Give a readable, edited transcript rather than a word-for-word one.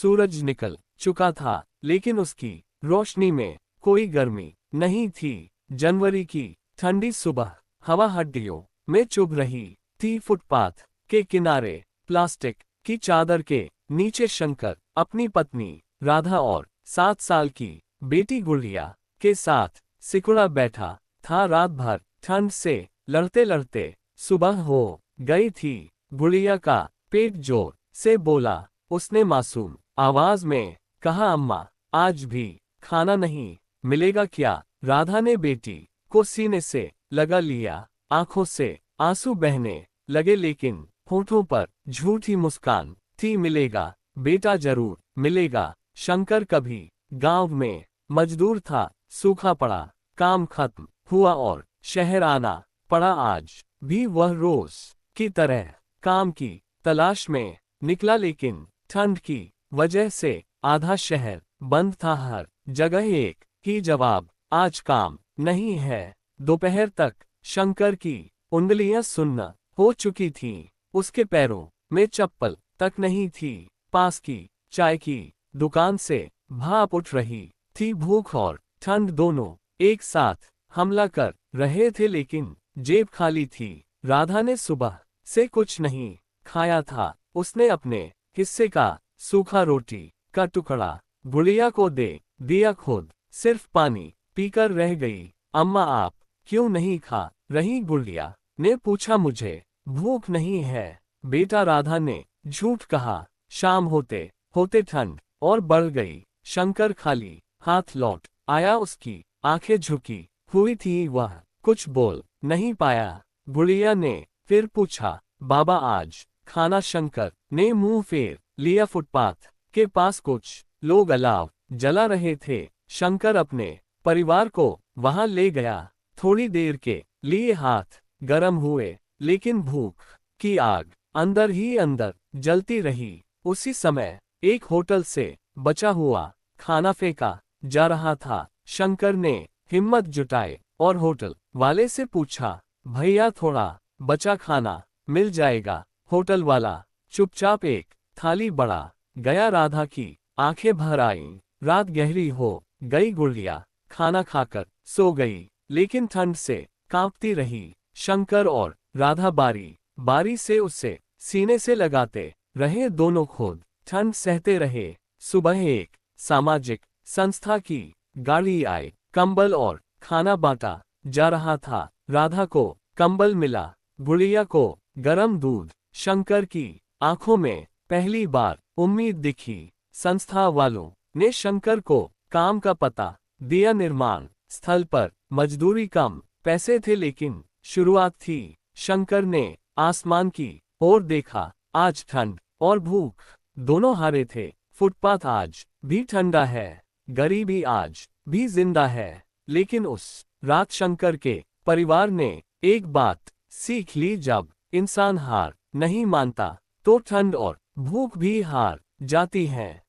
सूरज निकल चुका था, लेकिन उसकी रोशनी में कोई गर्मी नहीं थी। जनवरी की ठंडी सुबह हवा हड्डियों में चुभ रही थी। फुटपाथ के किनारे प्लास्टिक की चादर के नीचे शंकर अपनी पत्नी राधा और 7 साल की बेटी गुड़िया के साथ सिकुड़ा बैठा था। रात भर ठंड से लड़ते लड़ते सुबह हो गई थी। गुड़िया का पेट जोर से बोला। उसने मासूम आवाज में कहा, अम्मा आज भी खाना नहीं मिलेगा क्या? राधा ने बेटी को सीने से लगा लिया। आंखों से आंसू बहने लगे, लेकिन होठों पर झूठी मुस्कान थी। मिलेगा बेटा, जरूर मिलेगा। शंकर कभी गांव में मजदूर था, सूखा पड़ा काम खत्म हुआ और शहर आना पड़ा। आज भी वह रोज की तरह काम की तलाश में निकला, लेकिन ठंड की वजह से आधा शहर बंद था। हर जगह एक ही जवाब, आज काम नहीं है। दोपहर तक शंकर की उंगलियां सुन्न हो चुकी थीं। उसके पैरों में चप्पल तक नहीं थी। पास की चाय की दुकान से भाप उठ रही थी। भूख और ठंड दोनों एक साथ हमला कर रहे थे, लेकिन जेब खाली थी। राधा ने सुबह से कुछ नहीं खाया था। उसने अपने हिस्से का सूखा रोटी का टुकड़ा गुड़िया को दे दिया। खुद सिर्फ पानी पीकर रह गई। अम्मा आप क्यों नहीं खा रही? गुड़िया ने पूछा। मुझे भूख नहीं है बेटा, राधा ने झूठ कहा। शाम होते होते ठंड और बढ़ गई। शंकर खाली हाथ लौट आया। उसकी आंखें झुकी हुई थी, वह कुछ बोल नहीं पाया। गुड़िया ने फिर पूछा, बाबा आज खाना? शंकर ने मुंह फेर लिया। फुटपाथ के पास कुछ लोग अलाव जला रहे थे। शंकर अपने परिवार को वहां ले गया। थोड़ी देर के लिए हाथ गर्म हुए, लेकिन भूख की आग अंदर ही अंदर जलती रही। उसी समय एक होटल से बचा हुआ खाना फेंका जा रहा था। शंकर ने हिम्मत जुटाई और होटल वाले से पूछा, भैया थोड़ा बचा खाना मिल जाएगा? होटल वाला चुपचाप एक थाली बढ़ा गया। राधा की आंखें भर आईं। रात गहरी हो गई। गुड़िया खाना खाकर सो गई, लेकिन ठंड से कांपती रही। शंकर और राधा बारी बारी से उसे सीने से लगाते रहे। दोनों खुद ठंड सहते रहे। सुबह एक सामाजिक संस्था की गाड़ी आई। कंबल और खाना बांटा जा रहा था। राधा को कंबल मिला, गुड़िया को गरम दूध। शंकर की आंखों में पहली बार उम्मीद दिखी। संस्था वालों ने शंकर को काम का पता दिया। निर्माण स्थल पर मजदूरी कम पैसे थे, लेकिन शुरुआत थी। शंकर ने आसमान की ओर देखा। आज ठंड और भूख दोनों हारे थे। फुटपाथ आज भी ठंडा है, गरीबी आज भी जिंदा है। लेकिन उस रात शंकर के परिवार ने एक बात सीख ली, जब इंसान हार नहीं मानता तो ठंड और भूख भी हार जाती है।